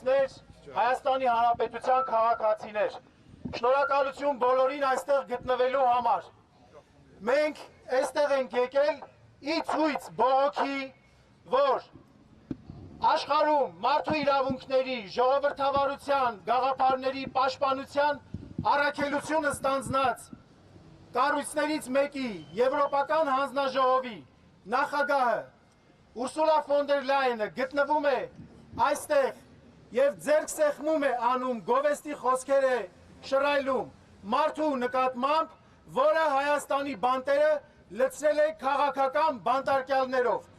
Բարեկամներ, Հայաստանի Հանրապետության քաղաքացիներ, շնորհակալություն բոլորին այստեղ գտնվելու համար։ Մենք այստեղ ենք եկել ի ցույց բողոքի, որ աշխարհում մարդու իրավունքների, ժողովրդավարության, գաղափարների պաշտպանության առաքելությունը ստանձնած կառույցներից մեկի Եվրոպական հանձնաժողովի նախագահը Ուրսուլա ֆոն դեր Լայենը գտնվում է այստեղ եւ ձեռք սեղմում է անում գովեստի խոսքեր է շռայլում մարդու նկատմամբ, որը Հայաստանի բանտերը լցրել է քաղաքական բանտարկյալներով։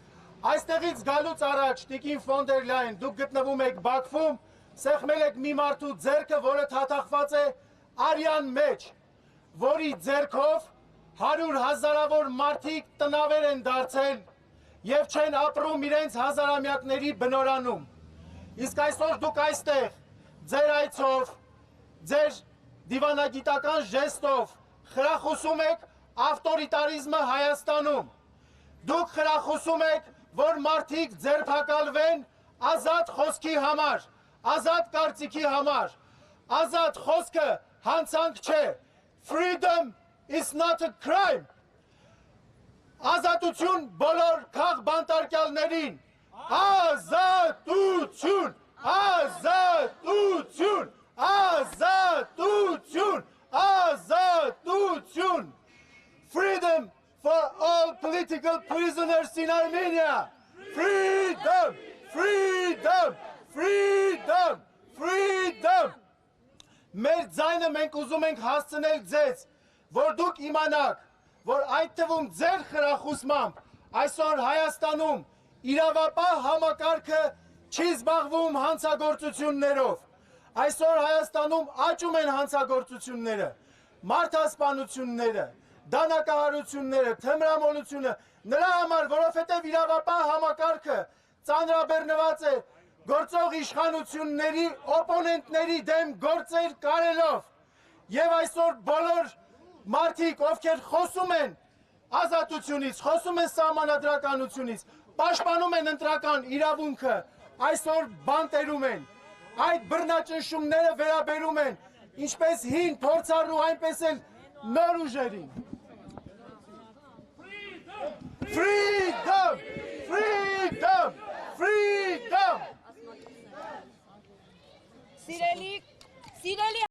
Այստեղից գալուց առաջ Տիկին ֆոն դեր Լայեն, դուք գտնվում եք Բաքվում, սեղմել եք մի մարդու ձեռքը, որը թաթախված է արյան մեջ, որի ձեռքով 100 հազարավոր մարդիկ տնավեր են դարձել եւ չեն ապրում իրենց հազարամյակների բնորանում։ Իսկ այսօր դուք այստեղ ձեր այցով, ձեր դիվանագիտական ժեստով խրախուսում եք ավտորիտարիզմը Հայաստանում։ Դուք խրախուսում եք, որ մարդիկ ձերբակալվեն ազատ խոսքի համար, ազատ կարծիքի համար։ Ազատ խոսքը հանցանք չէ։ Freedom is not a crime. Ազատություն բոլոր քաղբանտարկյալներին։ Ազատություն, ազատություն, ազատություն, ազատություն։ Freedom for all political prisoners in Armenia. Freedom, freedom, freedom, freedom. Մեր ձայնը մենք ուզում ենք հասցնել ձեզ, որ դուք իմանաք, որ այդ թվում ձեր խրախուսմամբ այսօր Հայաստանում իրավապահ համակարգը չի զբաղվում հանցագործություններով։ Այսօր Հայաստանում աճում են հանցագործությունները, մարդասպանությունները, դանակահարությունները, թմրամոլությունը, նրա համար, որովհետև իրավապահ համակարգը ծանրաբեռնված է գործող իշխանությունների օպոնենտների դեմ գործեր կարելով։ Եվ այսօր բոլոր մարդիկ, ովքեր խոսում են ազատությունից, խոսում են սահմանադրականությունից, պաշտպանում են ընտրական իրավունքը, այսօր բանտերում են։ Այդ բռնաճնշումները վերաբերում են ինչպես հին փորձառու, այնպես էլ նոր ուժերին։ Freedom! Freedom! Freedom! Սիրելի